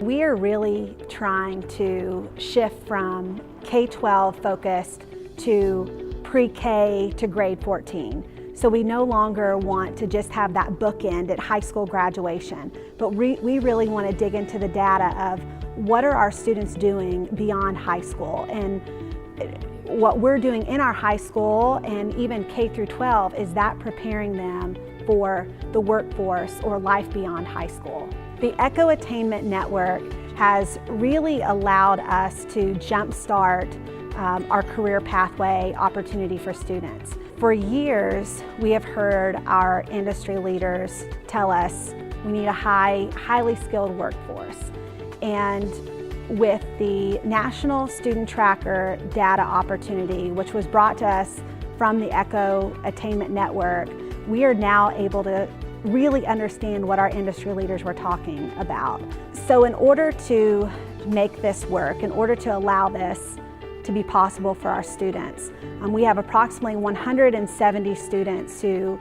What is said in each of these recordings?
We are really trying to shift from K-12 focused to pre-K to grade 14. So we no longer want to just have that bookend at high school graduation, but we really want to dig into the data of what are our students doing beyond high school, and what we're doing in our high school and even K through 12, is that preparing them for the workforce or life beyond high school. The ECHO Attainment Network has really allowed us to jumpstart our career pathway opportunity for students. For years, we have heard our industry leaders tell us we need a highly skilled workforce. And with the National Student Tracker data opportunity, which was brought to us from the ECHO Attainment Network, we are now able to really understand what our industry leaders were talking about. So in order to make this work, in order to allow this to be possible for our students, we have approximately 170 students who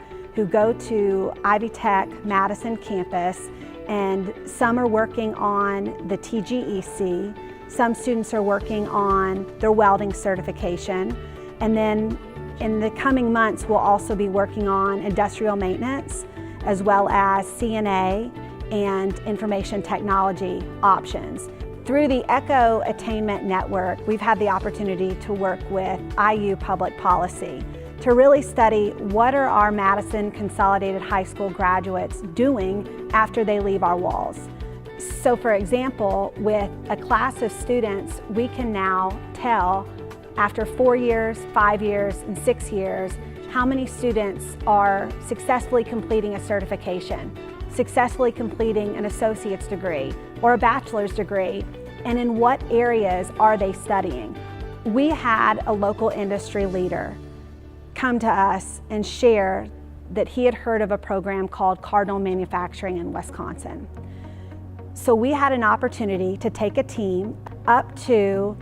go to Ivy Tech Madison campus, and some are working on the TGEC, some students are working on their welding certification, and then in the coming months we'll also be working on industrial maintenance, as well as CNA and information technology options. Through the ECHO Attainment Network, we've had the opportunity to work with IU Public Policy to really study what are our Madison Consolidated High School graduates doing after they leave our walls. So for example, with a class of students, we can now tell after 4 years, 5 years, and 6 years, how many students are successfully completing a certification, successfully completing an associate's degree or a bachelor's degree, and in what areas are they studying. We had a local industry leader come to us and share that he had heard of a program called Cardinal Manufacturing in Wisconsin. So we had an opportunity to take a team up to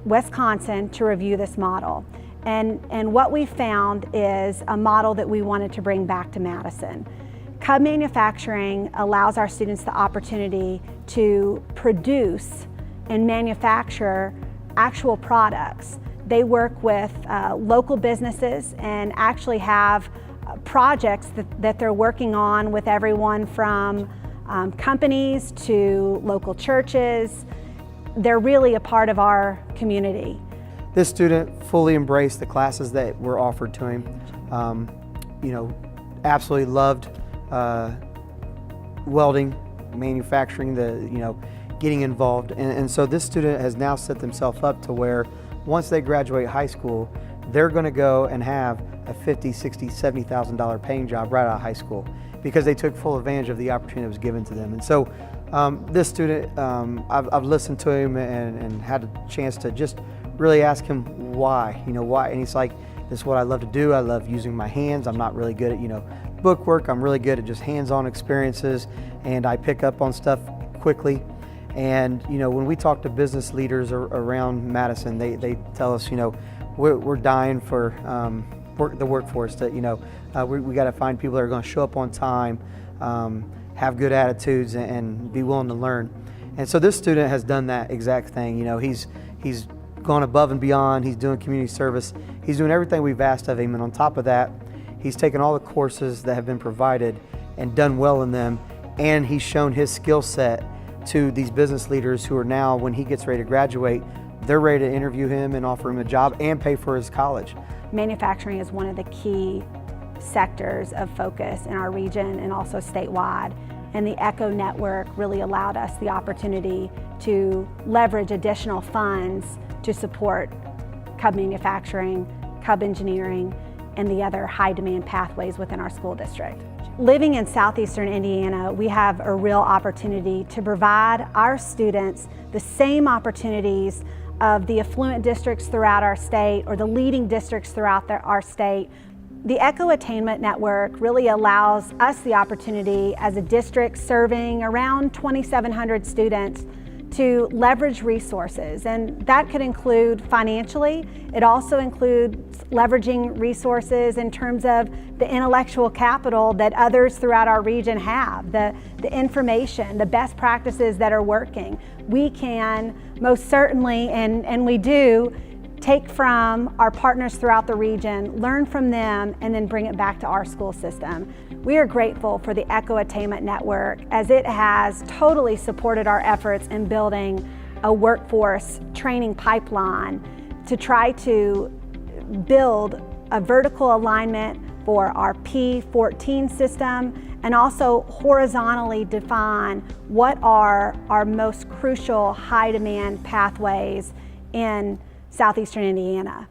Wisconsin to review this model. And what we found is a model that we wanted to bring back to Madison. Cub Manufacturing allows our students the opportunity to produce and manufacture actual products. They work with local businesses and actually have projects that they're working on with everyone from companies to local churches. They're really a part of our community. This student fully embraced the classes that were offered to him. Absolutely loved welding, manufacturing, getting involved. And so this student has now set themselves up to where once they graduate high school, they're going to go and have a $50,000, $60,000, $70,000 paying job right out of high school because they took full advantage of the opportunity that was given to them. And so this student, I've listened to him and had a chance to just really ask him why, why. And he's like, this is what I love to do. I love using my hands. I'm not really good at, book work. I'm really good at just hands-on experiences, and I pick up on stuff quickly. And, when we talk to business leaders around Madison, they tell us, we're dying for the workforce, that, we got to find people that are going to show up on time, have good attitudes, and be willing to learn. And so this student has done that exact thing. He's gone above and beyond. He's doing community service. He's doing everything we've asked of him. And on top of that, he's taken all the courses that have been provided and done well in them. And he's shown his skill set to these business leaders who are now, when he gets ready to graduate, they're ready to interview him and offer him a job and pay for his college. Manufacturing is one of the key sectors of focus in our region and also statewide. And the ECHO Network really allowed us the opportunity to leverage additional funds to support Cub Manufacturing, Cub Engineering, and the other high demand pathways within our school district. Living in southeastern Indiana, we have a real opportunity to provide our students the same opportunities of the affluent districts throughout our state or the leading districts throughout our state. The ECHO Attainment Network really allows us the opportunity as a district serving around 2,700 students to leverage resources, and that could include financially. It also includes leveraging resources in terms of the intellectual capital that others throughout our region have, the information, the best practices that are working. We can most certainly, and we do, take from our partners throughout the region, learn from them, and then bring it back to our school system. We are grateful for the ECHO Attainment Network, as it has totally supported our efforts in building a workforce training pipeline to try to build a vertical alignment for our P14 system, and also horizontally define what are our most crucial high demand pathways in Southeastern Indiana.